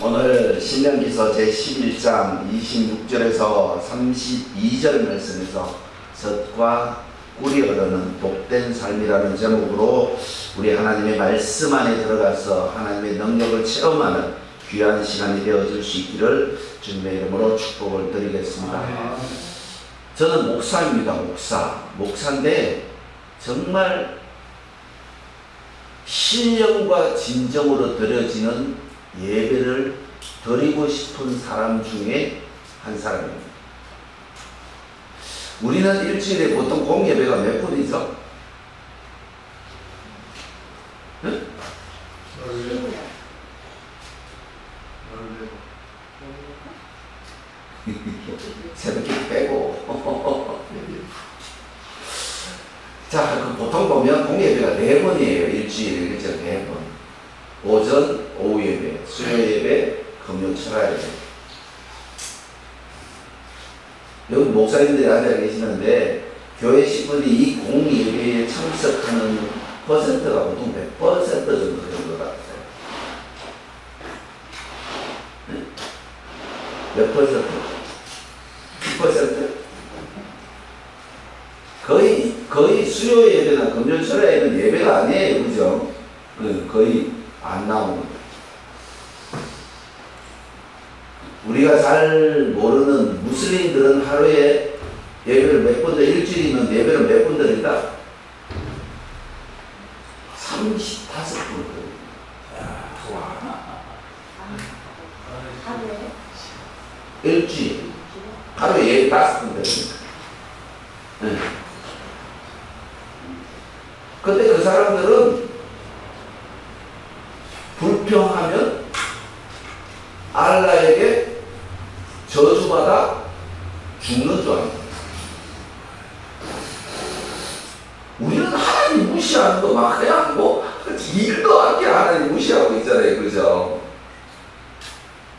오늘 신명기서 제11장 26절에서 32절 말씀에서 젖과 꿀이 흐르는 복된 삶이라는 제목으로 우리 하나님의 말씀 안에 들어가서 하나님의 능력을 체험하는 귀한 시간이 되어질 수 있기를 주님의 이름으로 축복을 드리겠습니다. 저는 목사입니다. 목사인데 정말 신령과 진정으로 드려지는 예배를 드리고 싶은 사람 중에 한 사람입니다. 우리는 일주일에 보통 공예배가 몇 분이죠? 응? 새벽에 빼고 자, 보통 보면 공예배가 4번이에요. 일주일에. 그죠? 4번. 오전, 오후 예배, 수요 예배, 금요 철야 예배. 여기 목사님들이 앉아 계시는데 교회 식구들이 이 공예배에 참석하는 퍼센트가 보통 몇 퍼센트 정도 되는 것 같아요? 네? 몇 퍼센트? 10%? 거의 수요 예배나 금요 철야 예배는 예배가 아니에요. 그죠? 거의 안 나오는 거예요. 우리가 잘 모르는 무슬림들은 하루에 예배를 몇 번 더, 일주일이면 예배를 몇 번 드린다? 35번 드립니다. 일주일. 하루에 예배 5번 드립니다. 네. 근데 그 사람들은 불평하면 알라에게 저주받아 죽는 줄 압니다. 우리는 하나님 무시하는 거 막 그냥 뭐 일도 않게 하나님 무시하고 있잖아요. 그죠?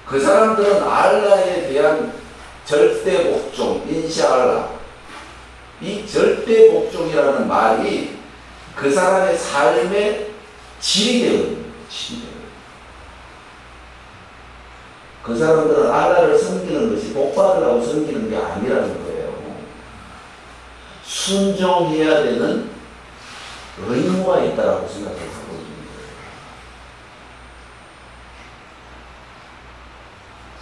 그 사람들은 알라에 대한 절대 복종, 인샤알라. 이 절대 복종이라는 말이 그 사람의 삶의 질이 되거든요. 그 사람들은 알라를 섬기는 것이 복받으라고 섬기는 게 아니라는 거예요. 순종해야 되는 의무가 있다라고 생각하고 있는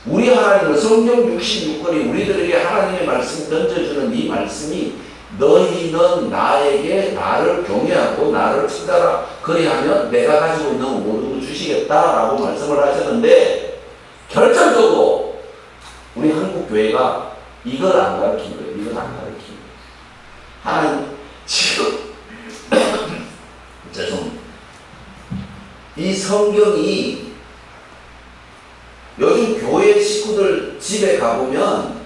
거예요. 우리 하나님은 성경 66권이 우리들에게 하나님의 말씀 던져주는 이 말씀이 너희는 나에게 나를 경외하고 나를 찾아라. 그리하면 내가 가지고 있는 모든 걸 주시겠다라고 말씀을 하셨는데 결정적으로 우리 한국 교회가 이걸 안 가르친 거예요. 이걸 안 가르친 거예요. 하나님 지금 죄송합니다. 이 성경이 요즘 교회 식구들 집에 가보면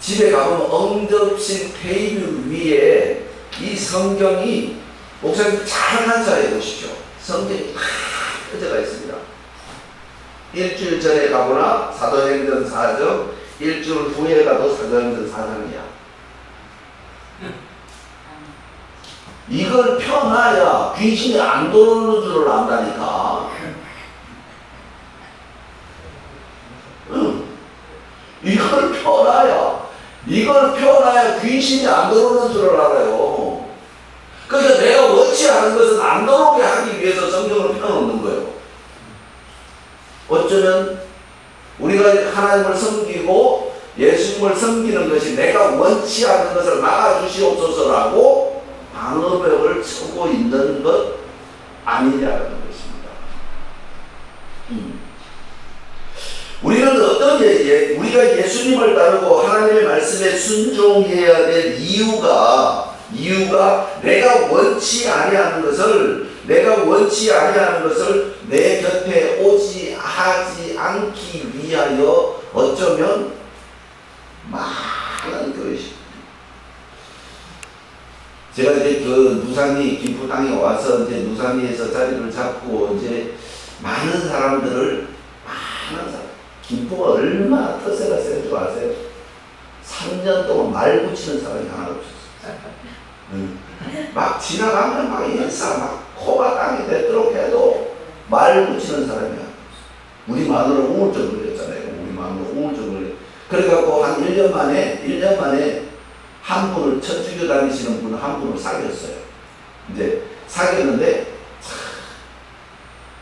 응접실 테이블 위에 이 성경이 목사님 잘 한사해 보십시오. 성경이 다 펴져가 있습니다. 일주일 전에 가보나 사도행전 4장, 일주일 후에 가도 사도행전 4장이야. 이걸 펴놔야 귀신이 안 들어오는 줄을 안다니까. 이걸 펴놔야 귀신이 안 들어오는 줄을 알아요. 그러니까 내가 원치 않은 것은 안 들어오게 하기 위해서 성경을 펴놓는 거예요. 어쩌면 우리가 하나님을 섬기고 예수님을 섬기는 것이 내가 원치 않은 것을 막아주시옵소서라고 방어벽을 쳐고 있는 것 아니냐는 것입니다. 우리는 우리가 예수님을 따르고 하나님의 말씀에 순종해야 될 이유가 내가 원치 아니하는 것을 내 곁에 하지 않기 위하여 어쩌면 많은 교회식. 제가 이제 그 누산리 김포 땅에 와서 이제 누산리에서 자리를 잡고 이제 많은 사람들을 김포가 얼마나 터세가 센 줄 아세요? 3년 동안 말 붙이는 사람이 하나도 없었어요. 막 지나가면 막 인사, 막 코가 땅에 뱉도록 해도 말 붙이는 사람이 하나도 없어요. 우리 마누라 우울증 걸렸잖아요. 우리 마누라 우울증 걸렸. 그래갖고 한 1년 만에 한 분을 쳐죽여 다니시는 분 한 분을 사귀었어요. 이제 사귀었는데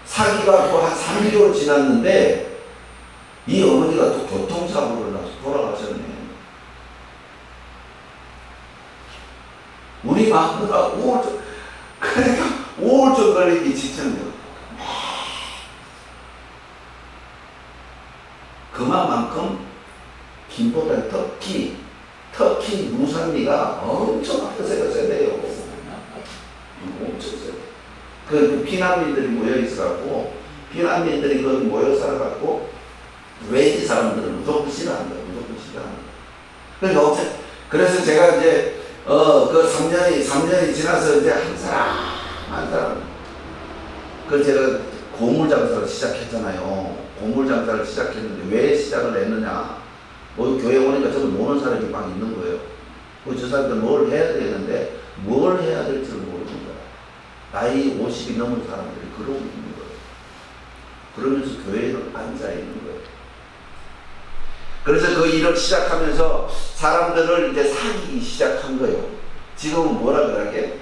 사귀갖고 한 3개월 지났는데 이 어머니가 또 교통사고를 나서 돌아가셨네. 우리 마누라 우울증, 그러니까 우울증 걸리기 직전이에요. 그만큼 김보다 특히 무산리가 엄청 세가 세대요. 엄청 세요. 그 피난민들이 모여 있어갖고, 피난민들이 거기 모여 살아갖고, 외지 사람들은 무조건 싫어한다. 무조건 싫어한다. 그래서 제가 이제, 그 3년이 지나서 이제 한 사람. 그래서 제가 고물 장사를 시작했잖아요. 고물 장사를 시작했는데 왜 시작을 했느냐. 교회 오니까 저도 노는 사람이 막 있는 거예요. 저 사람들 뭘 해야 되는데 뭘 해야 될지를 모르는 거야. 나이 50이 넘은 사람들이 그러고 있는 거예요. 그러면서 교회를 앉아 있는 거예요. 그래서 그 일을 시작하면서 사람들을 이제 사귀기 시작한 거예요. 지금은 뭐라 그러게?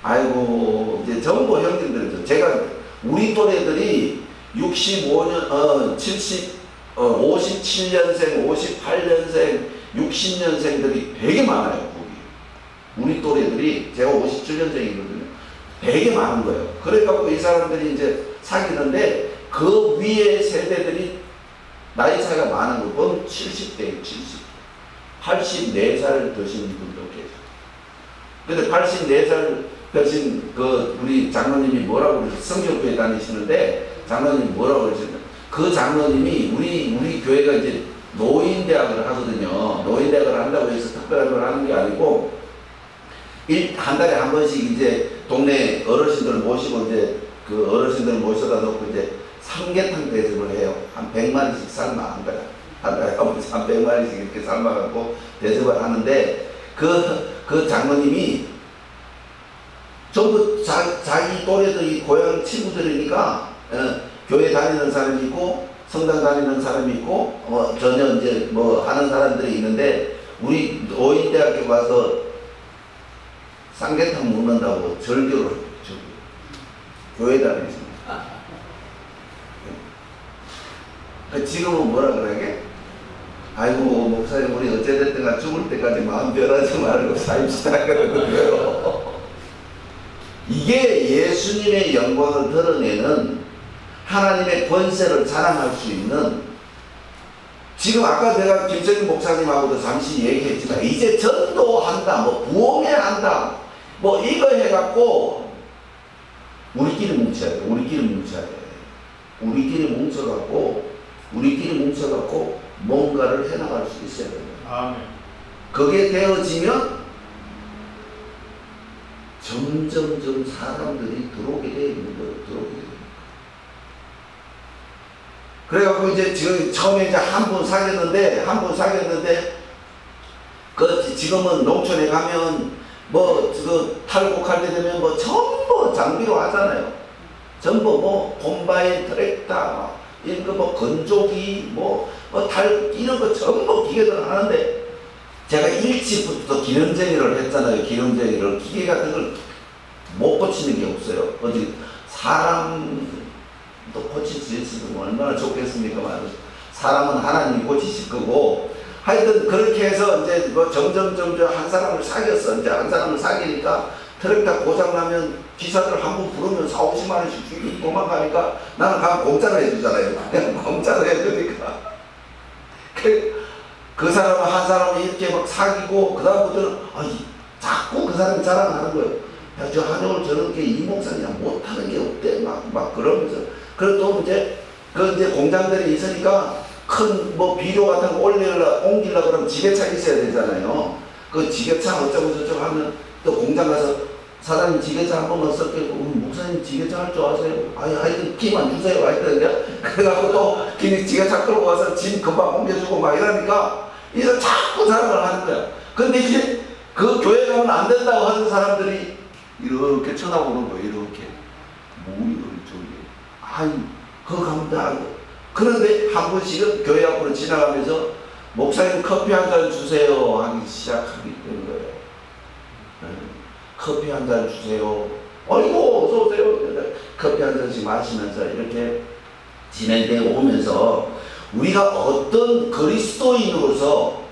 아이고, 이제 전부 형님들이죠. 제가, 우리 또래들이 65년, 57년생, 58년생, 60년생들이 되게 많아요, 거기. 우리 또래들이, 제가 57년생이거든요. 되게 많은 거예요. 그래갖고 이 사람들이 이제 사귀는데, 그 위에 세대들이 나이 차이가 많은 거, 70대예요, 70. 84살 드신 분도 계세요. 근데 84살 드신 우리 장로님이 뭐라고 그러셨어요? 성경교회 다니시는데, 장로님이 뭐라고 그러셨어요? 그 장로님이 우리 교회가 이제 노인대학을 하거든요. 노인대학을 한다고 해서 특별한 걸 하는 게 아니고, 한 달에 한 번씩 이제 동네 어르신들을 모시고 이제 그 어르신들을 모셔다 놓고 이제 삼계탕 대접을 해요. 한 100마리씩 삶아, 한 달에. 한 달에 한 번씩 한 100마리씩 이렇게 삶아갖고 대접을 하는데, 그 장로님이 전부 자기 또래들이 고향 친구들이니까, 교회 다니는 사람이 있고, 성당 다니는 사람이 있고, 전혀 이제 하는 사람들이 있는데, 우리 노인대학교 가서 삼계탕 먹는다고 절교를 교회 다니십니다. 지금은 뭐라 그러게? 아이고, 목사님, 우리 어찌됐든가 죽을 때까지 마음 변하지 말고 살입시다. 그러거든요. 이게 예수님의 영광을 드러내는 하나님의 권세를 자랑할 수 있는, 지금 아까 내가 김정인 목사님하고도 잠시 얘기했지만, 이제 전도한다, 부흥회 한다, 이거 해갖고, 우리끼리 뭉쳐야 돼. 우리끼리 뭉쳐갖고, 뭔가를 해나갈 수 있어야 돼요. 아멘. 그게 되어지면, 점점점 사람들이 들어오게 돼 있는 거예요. 그래갖고 이제 지금 처음에 이제 한 분 사귀었는데, 지금은 농촌에 가면 탈곡할 때 되면 전부 장비로 하잖아요. 전부 콤바인, 트랙터, 이런 거 건조기, 이런 거 전부 기계들 하는데, 제가 일찍부터 기름쟁이를 했잖아요. 기계 같은 걸 못 고치는 게 없어요. 어디 사람도 고칠 수 있으면 얼마나 좋겠습니까? 사람은 하나님이 고치실 거고, 하여튼 그렇게 해서 이제 점점 한 사람을 사귀었어. 이제 한 사람을 사귀니까 트랙터 고장나면 기사들 한 번 부르면 40~50만 원씩 주고 도망가니까 나는 가면 공짜로 해주잖아요. 그냥 공짜로 해주니까. 그 사람은 한 사람을 이렇게 사귀고, 그 다음부터는, 자꾸 그 사람이 자랑하는 거예요. 야, 저 한영을 저렇게 이 목사님 못하는 게 없대. 막 그러면서. 그리고 또 이제 공장들이 있으니까 큰 비료 같은 거 옮기려고 그러면 지게차 있어야 되잖아요. 그 지게차 어쩌고 저쩌고 하면 또 공장 가서 사장님 지게차 한 번만 쓸게요. 목사님 지게차 할 줄 아세요? 하여튼 키만 주세요. 하여튼 그래갖고 또 지게차 끌고 와서 짐 금방 옮겨주고 막 이러니까 이제 자꾸 자랑을 하는 거야. 근데 이제 그 교회 가면 안 된다고 하는 사람들이 이렇게 쳐다보는 거예요. 이렇게. 뭐 이거 저기. 그거 가면 다 그런데 한 번씩은 교회 앞으로 지나가면서 목사님 커피 한 잔 주세요 하기 시작하게 되는 거예요. 커피 한 잔 주세요. 어이구 어서 오세요. 커피 한 잔씩 마시면서 이렇게 진행되어 오면서 우리가 어떤 그리스도인으로서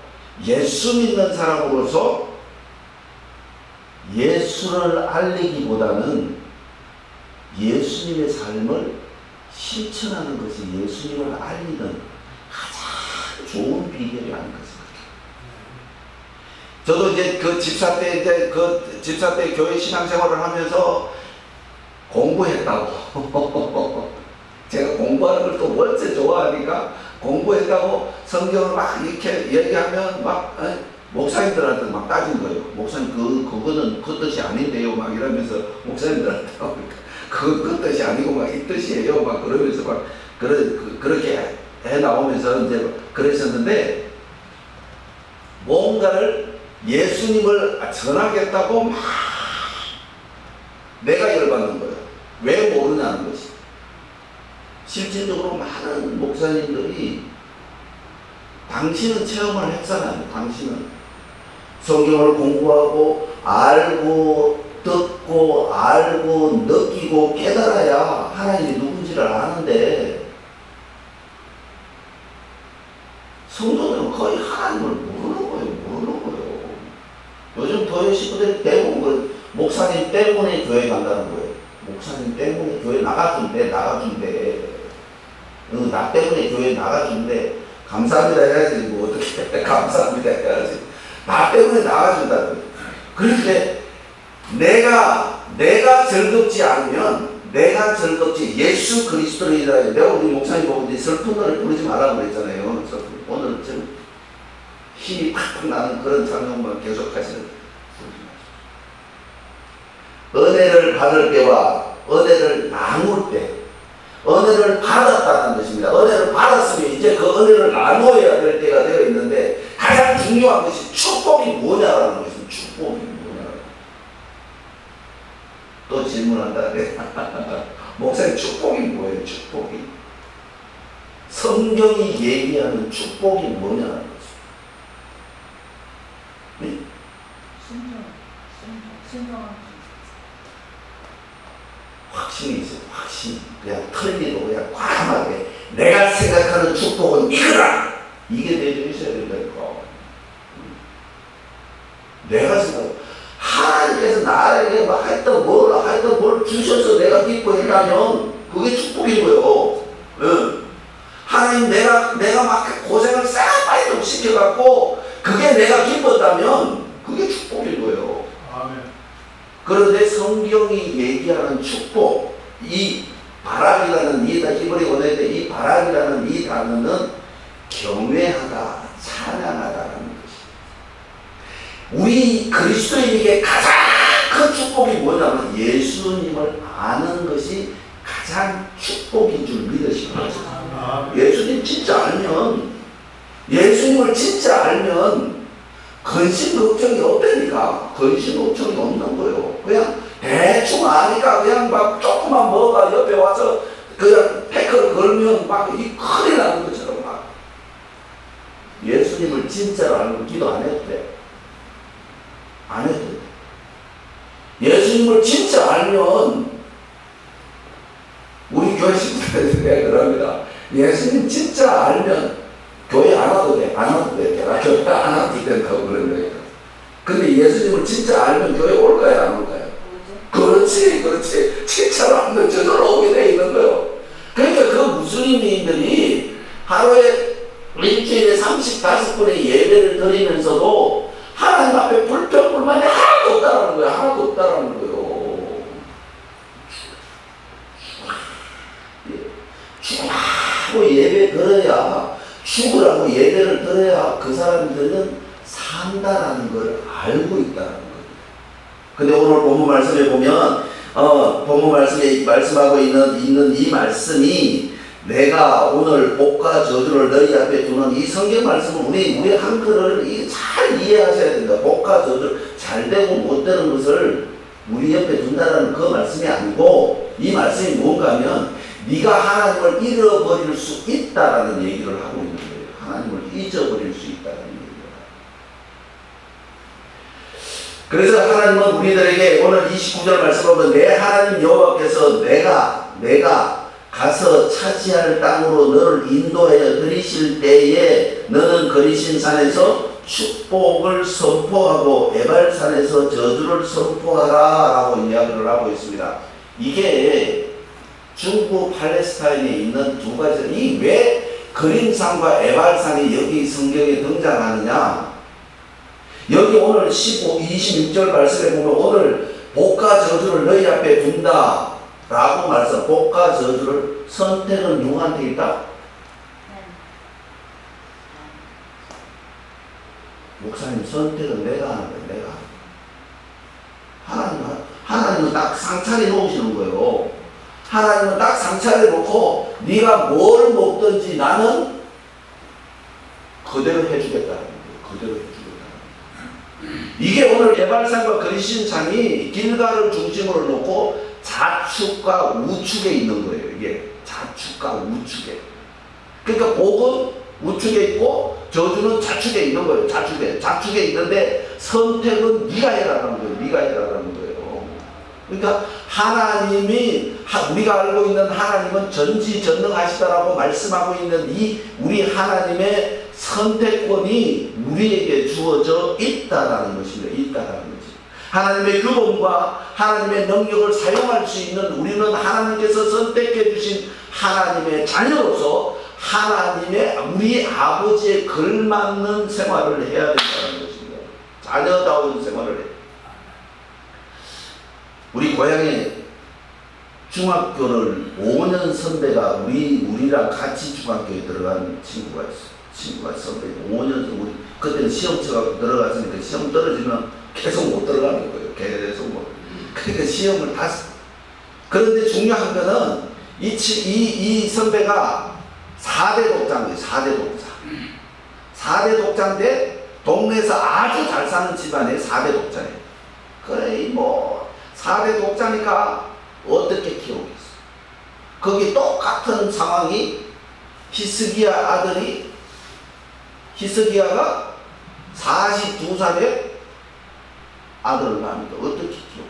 예수 믿는 사람으로서 예수를 알리기보다는 예수님의 삶을 실천하는 것이 예수님을 알리는 가장 좋은 비결이 아닌가 생각해요. 저도 이제 그 집사 때 교회 신앙생활을 하면서 공부했다고. 제가 공부하는 걸 또 원체 좋아하니까 공부했다고 성경을 막 이렇게 얘기하면 막 목사님들한테 막 따진 거예요. 목사님 그거는 그 뜻이 아닌데요. 막 이러면서 목사님들한테 그 뜻이 아니고 막 이 뜻이에요. 막 그러면서 막 그렇게 해 나오면서 이제 그랬었는데 뭔가를 예수님을 전하겠다고 막 내가 열받는 거예요. 왜 모르냐는 것이. 실질적으로 많은 목사님들이 당신은 체험을 했잖아요. 당신은 성경을 공부하고 알고 듣고 알고 느끼고 깨달아야 하나님이 누군지를 아는데 성도들은 거의 하나님을 모르는 거예요. 요즘 교회 식구들이 대부분 목사님 때문에 교회 간다는 거예요. 목사님 때문에 교회 나가준대. 나 때문에 교회 나가준대. 감사합니다 해야지. 뭐 어떻게 감사합니다 해야지. 나 때문에 나가준다는 거예요. 그런데 내가 즐겁지 않으면 내가 즐겁지 예수 그리스도를 이라요. 내가 우리 목사님 보고 이제 슬픈 노래 부르지 말라고 그랬잖아요. 오늘 좀 힘이 팍팍 나는 그런 장면만 계속 하시는 은혜를 받을 때와 은혜를 나눌 때 은혜를 받았다는 것입니다. 은혜를 받았으면 이제 그 은혜를 나누어야 될 때가 되어 있는데 가장 중요한 것이 축복이 뭐냐라는 것입니다. 축복이 뭐냐. 또 질문한다. 목사님 축복이 뭐예요? 축복이. 성경이 얘기하는 축복이 뭐냐는 것입니다. 네? 확신이 있어요. 확신. 그냥 털리도 그냥 과감하게 내가 생각하는 축복은 이거다. 이게 되어 있어야 된다니까. 내가 생각 하나님께서 나에게 막 하여튼 뭘 주셔서 내가 기뻐했다면 그게 축복인 거예요. 응. 하나님 내가 막 고생을 싹 좀 시켜갖고 그게 내가 기뻤다면 그게 축복인 거예요. 아멘. 그런데 성경이 얘기하는 축복, 이 바람이라는 히브리 원어인데 이 바람이라는 이 단어는 경외하다, 찬양하다라는 것이. 우리 그리스도인에게 가장 큰 축복이 뭐냐면 예수님을 아는 것이 가장 축복인 줄 믿으시는 거죠. 예수님 진짜 알면, 예수님을 진짜 알면 근심 걱정이 없다니까. 근심 걱정이 없는 거예요. 그냥 대충 아니까 그냥 막 조금만 먹어가 옆에 와서 그냥 태클을 걸면 막 이 큰일 나는 것처럼 막. 예수님을 진짜로 알고 기도 안 해도 돼. 안 해도 돼. 예수님을 진짜 알면 우리 교회 식구들한테 내가 그럽니다. 예수님 진짜 알면 교회 안 와도 돼. 안 와도 돼. 내가 교회 안 와도 된다고 그런 거예요. 근데 예수님을 진짜 알면 교회 올까요? 안 올까요? 그렇지. 진짜로 알면 저절로 오게 돼 있는 거예요. 그러니까 그 무슬림인들이 하루에 일주일에 35분의 예배를 드리면서도 하나님 앞에 불평불만이 하나도 없다라는 거예요. 하나도 없다라는 거예요. 죽으라고 예배 들어야, 죽으라고 예배를 들어야 그 사람들은 산다라는 걸 알고 있다는 거예요. 근데 오늘 본문 말씀에 보면, 본문 말씀에 말씀하고 있는 이 말씀이 내가 오늘 복과 저주를 너희 앞에 두는 이 성경 말씀은 우리 한글을 잘 이해하셔야 된다. 복과 저주, 잘 되고 못 되는 것을 우리 옆에 둔다는 그 말씀이 아니고 이 말씀이 뭔가 하면 네가 하나님을 잃어버릴 수 있다라는 얘기를 하고 있는 거예요. 하나님을 잊어버릴 수 있다는 얘기를. 그래서 하나님은 우리들에게 오늘 29절 말씀을 보면 내 하나님 여호와께서 내가 가서 차지할 땅으로 너를 인도하여 들이실 때에 너는 거리신 산에서 축복을 선포하고 에발산에서 저주를 선포하라 라고 이야기를 하고 있습니다. 이게 중부 팔레스타인에 있는 두 가지, 이 왜 거린산과 에발산이 여기 성경에 등장하느냐. 여기 오늘 26절 말씀에 보면 오늘 복과 저주를 너희 앞에 둔다 라고 말해서 복과 저주를 선택은 누구한테 있다? 목사님 선택은 내가 하는 거예요. 내가. 하나님은 딱 상차려 놓으시는 거예요. 하나님은 딱 상차려 놓고 네가 뭘 먹든지 나는 그대로 해주겠다는 거예요. 그대로 해주겠다는 거예요. 이게 오늘 에발산과 거리신 산이 길가를 중심으로 놓고 좌측과 우측에 있는 거예요. 이게 좌측과 우측에. 그러니까 복은 우측에 있고 저주는 좌측에 있는 거예요. 좌측에 있는데 선택은 네가 해라라는 거예요. 네가 해라라는 거예요. 그러니까 하나님이 우리가 알고 있는 하나님은 전지전능하시다라고 말씀하고 있는 이 우리 하나님의 선택권이 우리에게 주어져 있다라는 것입니다. 있다라는 거지. 하나님의 규범과 하나님의 능력을 사용할 수 있는 우리는 하나님께서 선택해 주신 하나님의 자녀로서 하나님의 우리 아버지에 걸맞는 생활을 해야 된다는 것입니다. 자녀다운 생활을 해. 우리 고향에 중학교를 5년 선배가 우리랑 같이 중학교에 들어간 친구가 있어. 친구가 선배 5년 우리 그때는 시험 쳐갖고 들어갔으니까 시험 떨어지면 계속 못 들어가는 거예요. 계속 못. 그러니까 시험을 다. 그런데 중요한 거는 이 선배가 4대 독자인데 4대 독자. 4대 독자인데 동네에서 아주 잘 사는 집안의 4대 독자예요. 그래 뭐 4대 독자니까 어떻게 키우겠어. 거기 똑같은 상황이 히스기야가 42살에 아들을 낳습니다. 어떻게 키우겠어.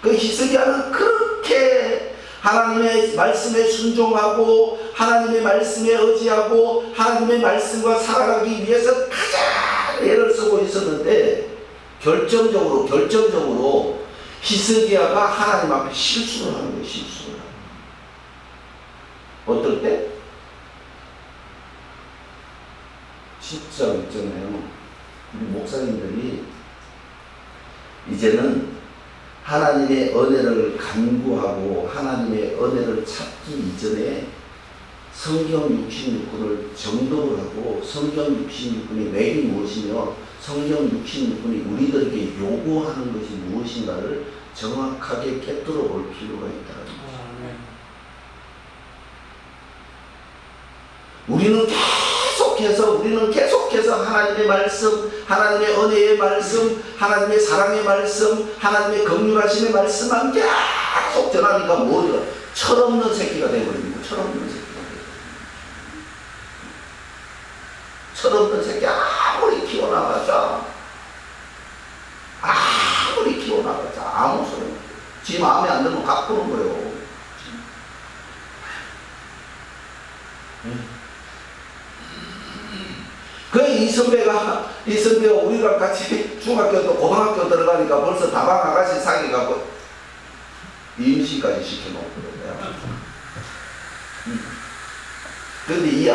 그 히스기야는 그렇게 하나님의 말씀에 순종하고 하나님의 말씀에 의지하고 하나님의 말씀과 살아가기 위해서 가장 애를 쓰고 있었는데 결정적으로 히스기야가 하나님 앞에 실수를 하는 거예요. 실수를. 어떨 때? 진짜 있잖아요. 우리 목사님들이 이제는 하나님의 은혜를 간구하고 하나님의 은혜를 찾기 이전에 성경 66권을 정독을 하고 성경 66권이 맥이 무엇이며 성경 66권이 우리들에게 요구하는 것이 무엇인가를 정확하게 깨뜨려 볼 필요가 있다는 것입니다. 우리는 계속해서 하나님의 말씀, 하나님의 은혜의 말씀, 하나님의 사랑의 말씀, 하나님의 긍휼하심의 말씀만 계속 전하니까 뭐예요? 철없는 새끼가 되어버립니다. 철없는 새끼 아무리 키워나가자 아무 소리 없어요. 지 마음에 안 들면 가꾸는 거예요. 이 선배가 우리랑 같이 중학교 또 고등학교 들어가니까 벌써 다방 아가씨 사귀갖고 임신까지 시켜놓거든요. 그런데 이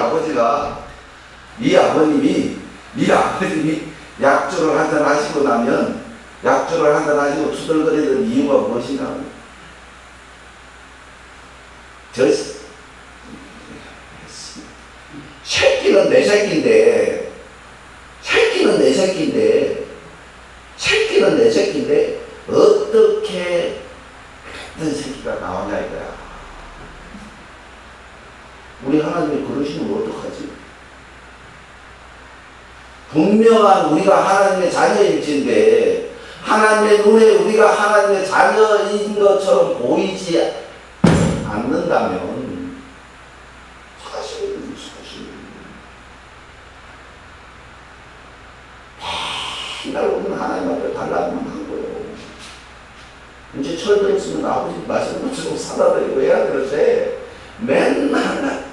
아버님이 약주를 한잔 하시고 투덜거리는 이유가 무엇이냐? 새끼는 내 새끼인데 어떻게 같은 새끼가 나오냐 이거야. 우리 하나님이 그러시면 어떡하지? 분명한 우리가 하나님의 자녀일진데 하나님의 눈에 우리가 하나님의 자녀인 것처럼 보이지 않는다면 맨날 우리는 하나님 앞에 달라고만 한 거예요. 이제 철 들었으면 아버지 맛있는 거 주고 사다 드리고 해야 되는데 맨날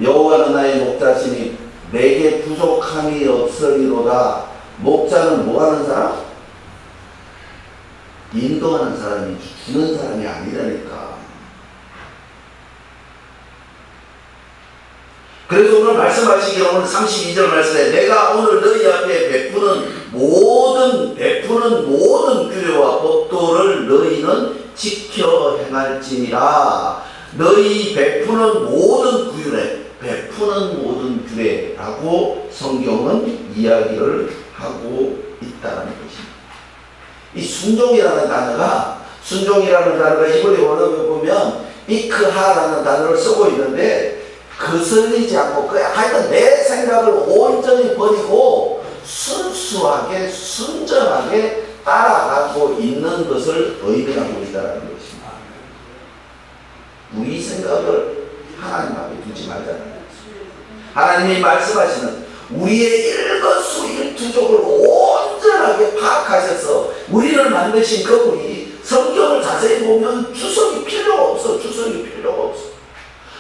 여호와는 나의 목자시니 내게 부족함이 없으리로다. 목자는 뭐 하는 사람? 인도하는 사람이지 주는 사람이 아니라니까. 그래서 오늘 말씀하시기에 오늘 32절 말씀에 내가 오늘 너희 앞에 베푸는 모든 규례와 법도를 너희는 지켜 행할지니라. 너희 베푸는 모든 규례라고 성경은 이야기를 하고 있다는 것입니다. 이 순종이라는 단어가 히브리 원어를 보면 이크하라는 단어를 쓰고 있는데 거슬리지 않고 하여튼 내 생각을 온전히 버리고 순수하게 순전하게 따라가고 있는 것을 의미하고 있다는 것입니다. 우리 생각을 하나님 앞에 두지 말자는 것입니다. 하나님이 말씀하시는 우리의 일거수일투족을 온전하게 파악하셔서 우리를 만드신 그분이 성경을 자세히 보면 주석이 필요가 없어.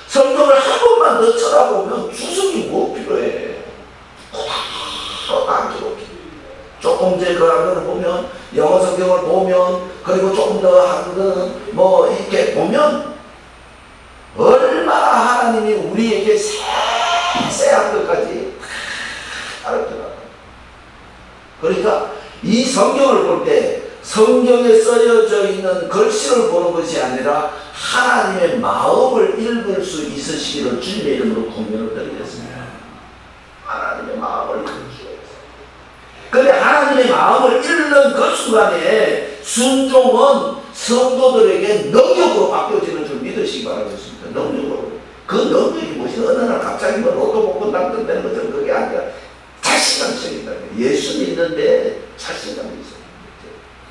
성경을 한 번만 더 쳐다보면 주석이 뭐 필요해. 조금 더 그걸 보면 영어 성경을 보면 그리고 조금 더 하거든 뭐 이렇게 보면 얼마나 하나님이 우리에게 세세한 것까지 알았더라. 그러니까 이 성경을 볼 때 성경에 쓰여져 있는 글씨를 보는 것이 아니라 하나님의 마음을 읽을 수 있으시기를 주님의 이름으로 공면을 드리겠습니다. 하나님의 마음을 읽을 수 있어요. 그런데 하나님의 마음을 읽는 그 순간에 순종은 성도들에게 능력으로 바뀌어지는 줄 믿으시기 바라겠습니다. 능력으로. 그 능력이 무엇이 어느 날 갑자기 뭐 로또 복권 당첨되는 것처럼 그게 아니라 자신감이 생긴다. 예수 믿는데 자신감이 있어요.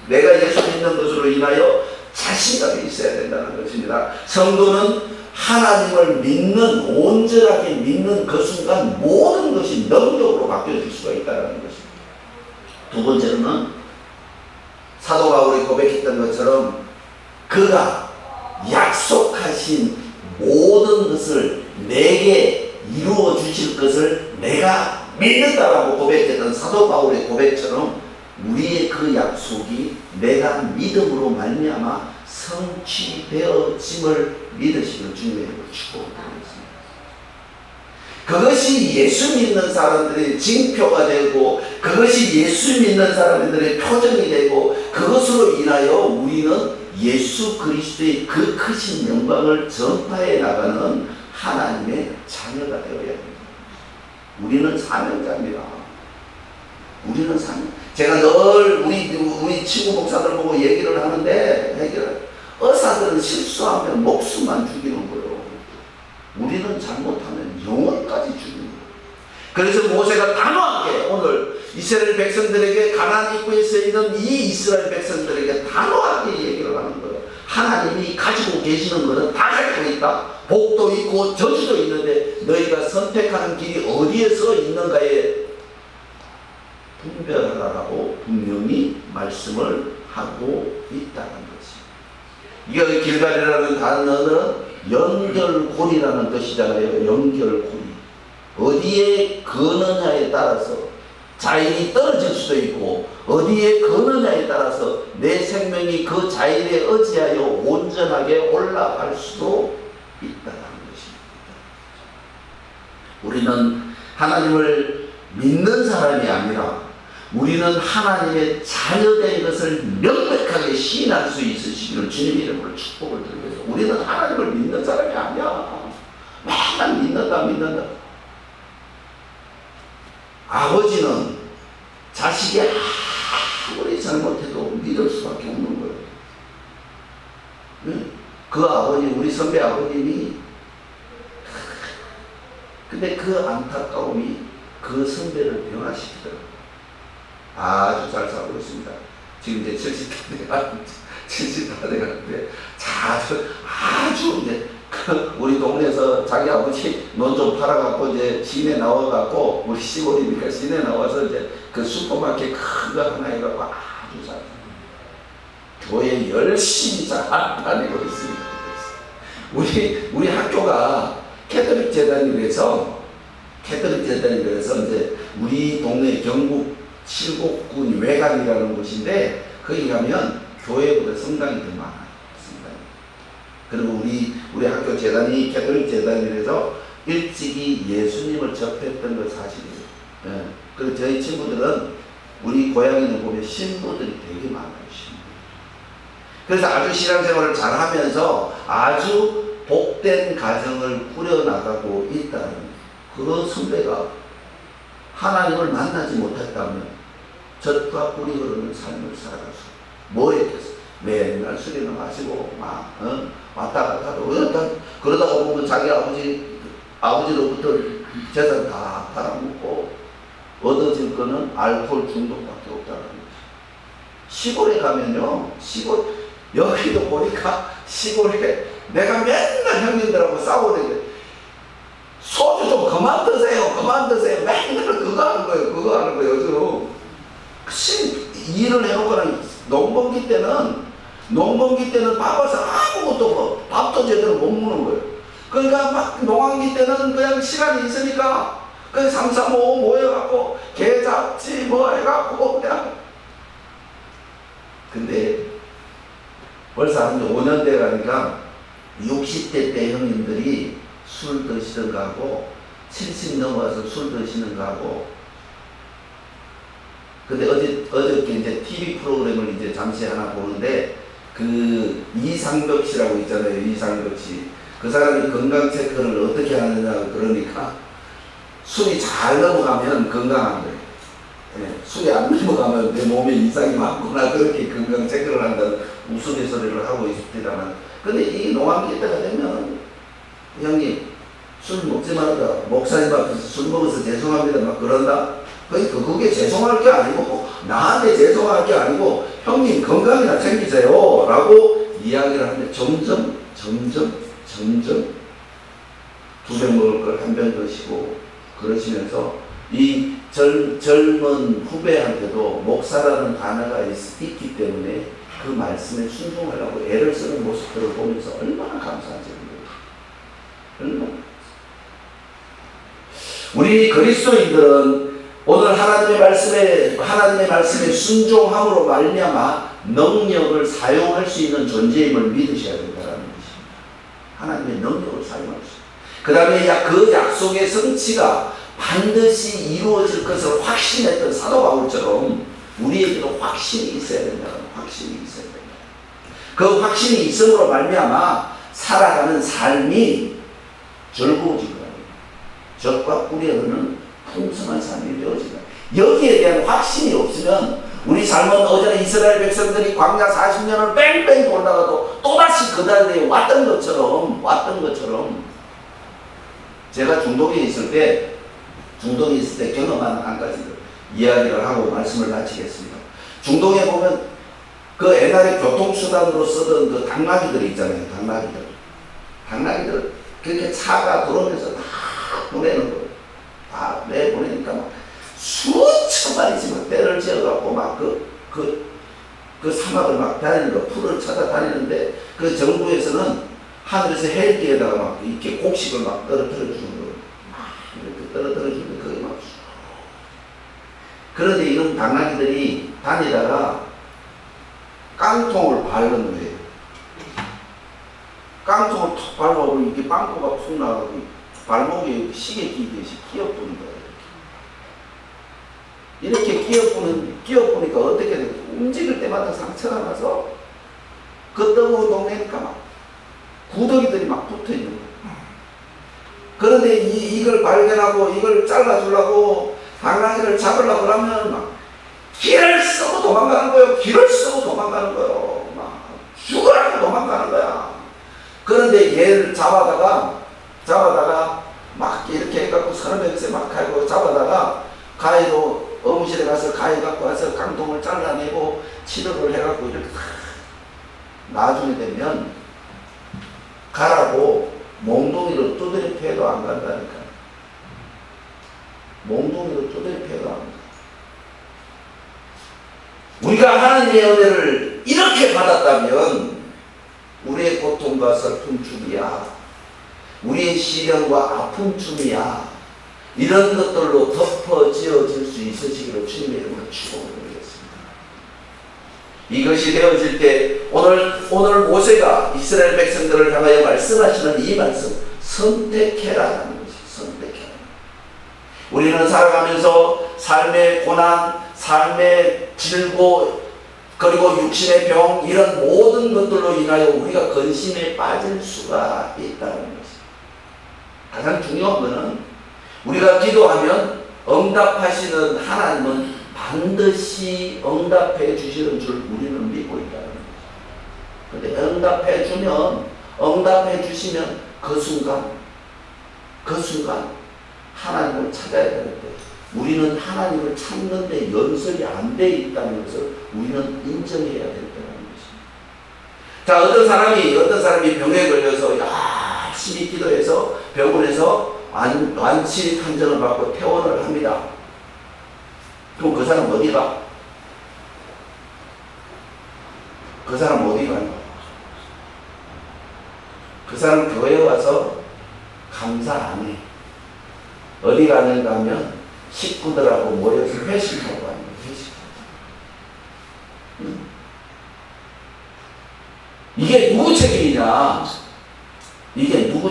내가 예수 믿는 것으로 인하여 자신감이 있어야 된다는 것입니다. 성도는 하나님을 믿는, 온전하게 믿는 그 순간 모든 것이 능력으로 바뀌어질 수가 있다는 것입니다. 두 번째로는 사도 바울이 고백했던 것처럼 그가 약속하신 모든 것을 내게 이루어 주실 것을 내가 믿는다라고 고백했던 사도 바울의 고백처럼 우리의 그 약속이 내가 믿음으로 말미암아 성취되어짐을 믿으시는 주님의 이름으로 축복드리겠습니다. 그것이 예수 믿는 사람들의 징표가 되고 그것이 예수 믿는 사람들의 표정이 되고 그것으로 인하여 우리는 예수 그리스도의 그 크신 영광을 전파해 나가는 하나님의 자녀가 되어야 합니다. 우리는 사명자입니다. 우리는 사명. 제가 늘 우리 친구 목사들 보고 얘기를 하는데 의사들은 실수하면 목숨만 죽이는 거예요. 우리는 잘못하면 영혼까지 죽이는 거예요. 그래서 모세가 단호하게 오늘 이스라엘 백성들에게 가나안 입구에 있는 이 이스라엘 백성들에게 단호하게 얘기를 하는 거예요. 하나님이 가지고 계시는 것은 다 가지고 있다. 복도 있고 저주도 있는데 너희가 선택하는 길이 어디에서 있는가에 분별하라고 분명히 말씀을 하고 있다는 것입니다. 이게 길갈이라는 단어는 연결고리라는 뜻이잖아요. 연결고리. 어디에 거느냐에 따라서 자인이 떨어질 수도 있고 어디에 거느냐에 따라서 내 생명이 그 자인에 의지하여 온전하게 올라갈 수도 있다는 것입니다. 우리는 하나님을 믿는 사람이 아니라 우리는 하나님의 자녀된 것을 명백하게 시인할 수 있으시기를 주님의 이름으로 축복을 드리면서 우리는 하나님을 믿는 사람이 아니야. 맨날 믿는다. 아버지는 자식이 아무리 잘못해도 믿을 수밖에 없는 거예요. 그 아버님, 우리 선배 아버님이 근데 그 안타까움이 그 선배를 변화시키더라고요. 아주 잘 살고 있습니다. 지금 이제 70다 돼가는데 아주 이제 큰 우리 동네에서 자기 아버지 논 좀 팔아갖고 이제 시내 나와갖고 우리 시골이니까 시내 나와서 이제 그 슈퍼마켓 큰 거 하나 해갖고 아주 잘 교회 열심히 잘 다니고 있습니다. 우리 학교가 캐톨릭 재단이라서 이제 우리 동네 경북 칠곡군 외곽이라는 곳인데 거기 가면 교회보다 성당이 더 많아요. 그리고 우리 학교 재단이 캐톨릭 재단이라서 일찍이 예수님을 접했던 것 사실이에요. 예. 그리고 저희 친구들은 우리 고향에는 보면 신부들이 되게 많아요. 신부. 그래서 아주 신앙생활을 잘하면서 아주 복된 가정을 꾸려나가고 있다는 그 선배가 하나님을 만나지 못했다면 젖과 꿀이 흐르는 삶을 살아가서 뭐 했겠어? 맨날 술이나 마시고 막 왔다 갔다 하고 그러다가 보면 자기 아버지로부터 재산 다 팔아먹고 얻어질 거는 알코올 중독밖에 없다는 거죠. 시골에 가면요, 여기도 보니까 시골에 내가 맨날 형님들하고 싸우는 게 소주 좀 그만 드세요. 맨날 그거 하는 거예요. 요즘 일을 해놓고는 농번기 때는 바빠서 아무것도 밥도 제대로 못 먹는 거예요. 그러니까 막 농한기 때는 그냥 시간이 있으니까 그냥 3, 4, 5 모여갖고 개 잡지 뭐 해갖고 그냥. 근데 벌써 한 5년 돼 가니까 60대 때 형님들이 술 드시는가 하고 70 넘어서 술 드시는가 하고. 근데 어저께 이제 TV 프로그램을 이제 잠시 하나 보는데 그 이상벽 씨라고 있잖아요. 이상벽 씨. 그 사람이 건강 체크를 어떻게 하느냐 그러니까 술이 잘 넘어가면 건강한 거예요. 네, 술이 안 넘어가면 내 몸에 이상이 많구나 그렇게 건강 체크를 한다는 우스갯소리를 하고 있습니다만, 근데 이 노안기 때가 되면 형님 술 먹지 말아라, 목사님 앞에서 술 먹어서 죄송합니다 막 그런다. 그게 죄송할 게 아니고 나한테 죄송할 게 아니고 형님 건강이나 챙기세요 라고 이야기를 하는데 점점 두 병 먹을 걸 한 병 드시고 그러시면서 이 젊은 후배한테도 목사라는 단어가 있기 때문에 그 말씀에 순종하려고 애를 쓰는 모습들을 보면서 얼마나 감사한지 얼마나. 우리 그리스도인들은 오늘 하나님의 말씀에 순종함으로 말미암아 능력을 사용할 수 있는 존재임을 믿으셔야 된다는 것입니다. 하나님의 능력을 사용할 수 있습니다. 그 다음에 그 약속의 성취가 반드시 이루어질 것을 확신했던 사도 바울처럼 우리에게도 확신이 있어야 된다는 확신이 있어야 된다. 그 확신이 있음으로 말미암아 살아가는 삶이 즐거워지고 젖과 꿀이 흐르는 풍성한 삶이 되어진다. 여기에 대한 확신이 없으면 우리 삶은 어제는 이스라엘 백성들이 광야 40년을 뺑뺑 돌다가도 또다시 그 자리에 왔던 것처럼 제가 중동에 있을 때 경험한 한 가지를 이야기를 하고 말씀을 마치겠습니다. 중동에 보면 그 옛날에 교통수단으로 쓰던 그 당나귀들이 있잖아요. 당나귀들 그렇게 차가 들어오면서 다 보내는 거예요. 다 내보내니까 막 수천 마리씩 막 때를 지어갖고 막 그 사막을 막 다니는 거, 풀을 찾아다니는데 그 정부에서는 하늘에서 헬기에다가 막 이렇게 곡식을 막 떨어뜨려 주는 거예요. 막 이렇게 떨어뜨려 주는데 그게 막. 그런데 이런 당나귀들이 다니다가 깡통을 밟는 거예요. 깡통을 툭 밟아보고 이게 빵꾸가 푹 나가고 발목에 시계 끼듯이 끼어보는 거예요. 이렇게 끼어보니까 어떻게 돼요? 움직일 때마다 상처가 나서 그 뜨거운 동네니까 막 구더기들이 막 붙어 있는 거예요. 그런데 이걸 발견하고 이걸 잘라주려고 당나귀를 잡으려고 하면 막 길을 쓰고 도망가는 거예요. 막 죽으라고 도망가는 거야. 그런데 얘를 잡아다가 막 이렇게 해갖고 서너 명씩 막 하고 잡아다가 가위로 어무실에 가서 가위 갖고 와서 깡통을 잘라내고 치료를 해갖고 이렇게 나중에 되면 가라고 몽둥이로 두드려 패도 안 간다니까. 몽둥이로 두드려 패도 안 간다. 우리가 하나님의 은혜를 이렇게 받았다면 우리의 고통과 슬픔 중이야, 우리의 시련과 아픔 중이야, 이런 것들로 덮어지어질 수 있으시기를 주님의 이름으로 축원드리겠습니다. 이것이 되어질 때 오늘 모세가 이스라엘 백성들을 향하여 말씀하시는 이 말씀, 선택해라라는 것이 선택해라. 우리는 살아가면서 삶의 고난, 삶의 질고, 그리고 육신의 병, 이런 모든 것들로 인하여 우리가 근심에 빠질 수가 있다는 것입니다. 가장 중요한 것은 우리가 기도하면 응답하시는 하나님은 반드시 응답해 주시는 줄 우리는 믿고 있다는 거죠. 그런데 응답해 주시면 그 순간 하나님을 찾아야 되는데 우리는 하나님을 찾는데 연설이 안 돼 있다는 것을 우리는 인정해야 될 거라는 것입니다. 자, 어떤 사람이 병에 걸려서 열심히 기도해서 병원에서 완치 판정을 받고 퇴원을 합니다. 그럼 그 사람 어디 가? 그 사람 어디 가요? 그 사람 교회에 와서 감사 안 해. 어디 가는가 하면 식구들하고 모여서 회식하고 하는 거예요. 이게 누구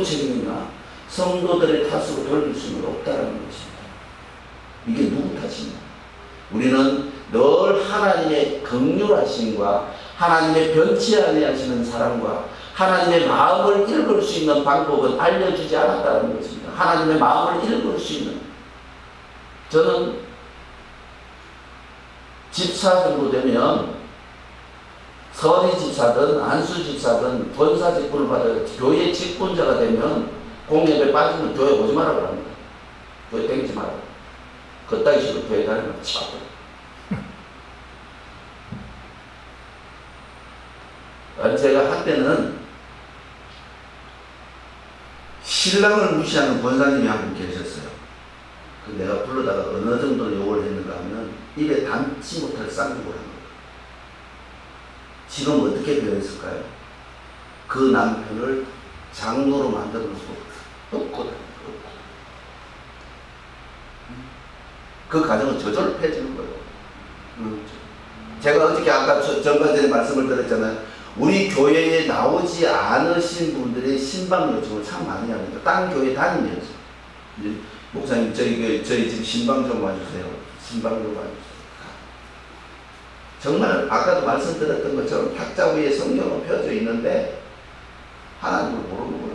책임이냐? 성도들의 탓으로 돌릴 수는 없다는 것입니다. 이게 누구 탓이냐? 우리는 늘 하나님의 긍휼하심과 하나님의 변치 아니하시는 사랑과 하나님의 마음을 읽을 수 있는 방법은 알려주지 않았다는 것입니다. 하나님의 마음을 읽을 수 있는, 저는 집사 정도 되면 선희 집사든 안수 집사든 권사 직분을 받아요. 교회 직분자가 되면 공예배 빠지면 교회 오지 말라고 합니다. 교회 땡기지 말라고. 그따위 식으로 교회 다니면 치고. 제가 한때는 신랑을 무시하는 권사님이 한 분 계셨어요. 내가 불러다가 어느 정도 욕을 했는가 하면 입에 담지 못할 쌍욕을 한 거예요. 지금 어떻게 변했을까요? 그 남편을 장로로 만들어놓고 엎고 다녀요. 그 가정은 저절로 폐해지는 거예요. 제가 어저께 아까 전반전에 말씀을 드렸잖아요. 우리 교회에 나오지 않으신 분들의 신방 요청을 참 많이 합니다. 딴 교회 다니면서. 목사님, 저희 지금 신방 좀 와주세요. 신방 좀 와주세요. 정말 아까도 말씀드렸던 것처럼 탁자 위에 성경은 펴져 있는데 하나님을 모르는 거예요.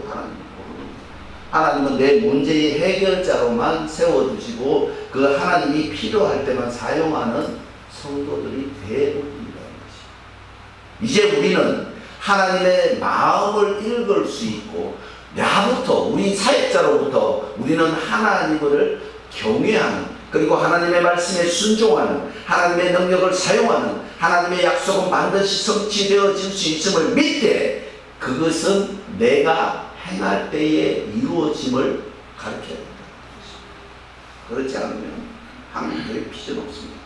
하나님은 내 문제의 해결자로만 세워두시고 그 하나님이 필요할 때만 사용하는 성도들이 대부분이라는 것입니다. 이제 우리는 하나님의 마음을 읽을 수 있고, 나부터, 우리 사역자로부터 우리는 하나님을 경외하는, 그리고 하나님의 말씀에 순종하는, 하나님의 능력을 사용하는, 하나님의 약속은 반드시 성취되어질 수 있음을 믿되 그것은 내가 행할 때에 이루어짐을 가르쳐야 된다. 그렇지 않으면 한국교회 비전 없습니다.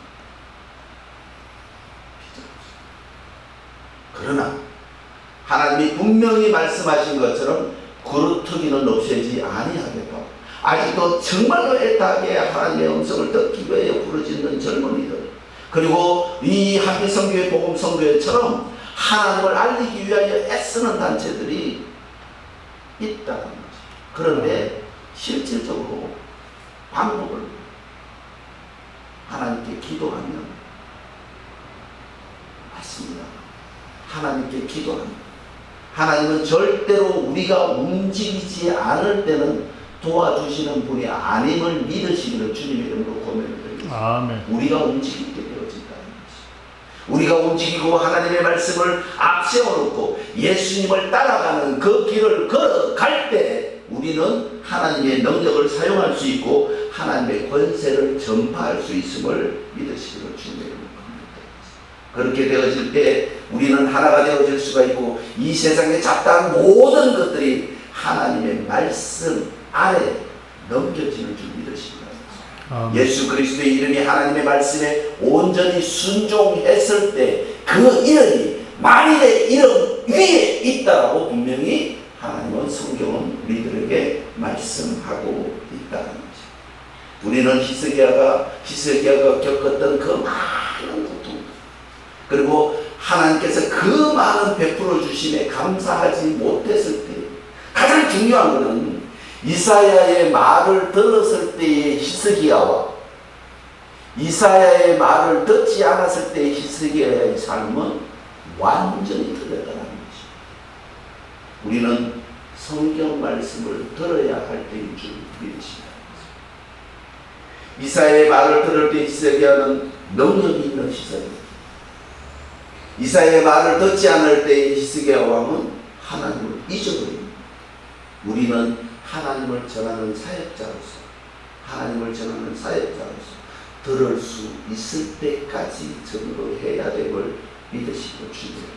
그러나 하나님이 분명히 말씀하신 것처럼 그루터기는 없애지 아니하겠다. 아직도 정말로 애타게 하나님의 음성을 듣기 위해 부르짖는 젊은이들, 그리고 이 한빛성교회 복음성교회처럼 하나님을 알리기 위하여 애쓰는 단체들이 있다는 거죠. 그런데 실질적으로 방법을 하나님께 기도하면 맞습니다. 하나님께 기도합니다. 하나님은 절대로 우리가 움직이지 않을 때는 도와주시는 분이 아님을 믿으시기를 주님의 이름으로 고백드립니다. 아멘. 우리가 움직이게 되어진다는 것입니다. 우리가 움직이고 하나님의 말씀을 앞세워놓고 예수님을 따라가는 그 길을 걸어갈 때 우리는 하나님의 능력을 사용할 수 있고 하나님의 권세를 전파할 수 있음을 믿으시기를 주님의 이름으로 고백드립니다. 그렇게 되어질 때 우리는 하나가 되어질 수가 있고 이 세상에 잡다한 모든 것들이 하나님의 말씀 아래 넘겨지는 줄 믿으십니다. 예수 그리스도의 이름이 하나님의 말씀에 온전히 순종했을 때 그 이름이 만일의 이름 위에 있다라고 분명히 하나님은 성경은 우리들에게 말씀하고 있다는 거죠. 우리는 히스기야가 겪었던 그 많은 고통, 그리고 하나님께서 그 많은 베풀어 주심에 감사하지 못했을 때 가장 중요한 것은 이사야의 말을 들었을 때의 히스기야와 이사야의 말을 듣지 않았을 때의 히스기야의 삶은 완전히 틀렸다는 것입니다. 우리는 성경 말씀을 들어야 할 때인 줄 믿으시다. 이사야의 말을 들을 때 히스기야는 능력이 있는 히스기야. 이사야의 말을 듣지 않을 때의 히스기야 왕은 하나님을 잊어버립니다. 우리는 하나님을 전하는 사역자로서 들을 수 있을 때까지 전도해야 됨을 믿으시고 주님을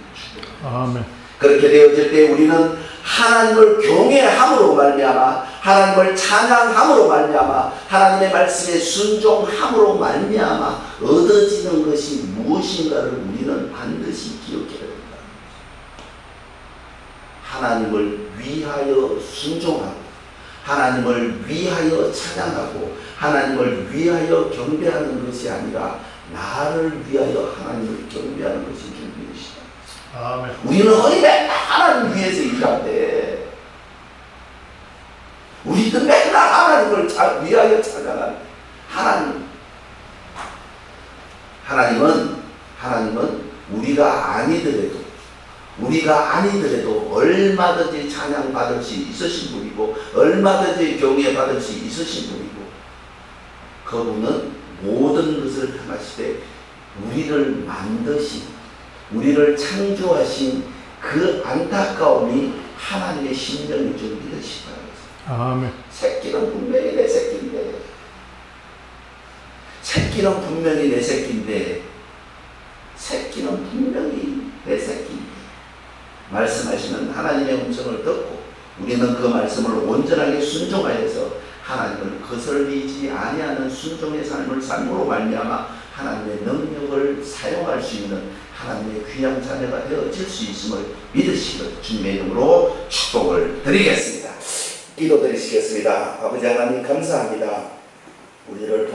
아멘. 그렇게 되어질 때 우리는 하나님을 경외함으로 말미암아, 하나님을 찬양함으로 말미암아, 하나님의 말씀에 순종함으로 말미암아 얻어지는 것이 무엇인가를 우리는 반드시 기억해야 됩니다. 하나님을 위하여 순종하고, 하나님을 위하여 찬양하고, 하나님을 위하여 경배하는 것이 아니라 나를 위하여 하나님을 경배하는 것이 줄 믿으시다. 아멘. 우리는 거의 맨날 하나님 위해서 일하는데, 우리는 맨날 하나님을 위하여 찬양하는 하나님은 우리가 아니더라도 얼마든지 찬양받을 수 있으신 분이고, 얼마든지 경외받을 수 있으신 분이고, 그분은 모든 것을 행하시되 우리를 만드신, 우리를 창조하신 그 안타까움이 하나님의 심정인 줄 믿으시기 바랍니다. 아멘. 새끼는 분명히 내 새끼인데, 새끼는 분명히 내 새끼. 말씀하시는 하나님의 음성을 듣고 우리는 그 말씀을 온전하게 순종하여서 하나님을 거슬리지 아니하는 순종의 삶을 삶으로 말미암아 하나님의 능력을 사용할 수 있는 하나님의 귀한 자녀가 되어질 수 있음을 믿으시고 주님의 이름으로 축복을 드리겠습니다. 기도드리시겠습니다. 아버지 하나님 감사합니다. 우리를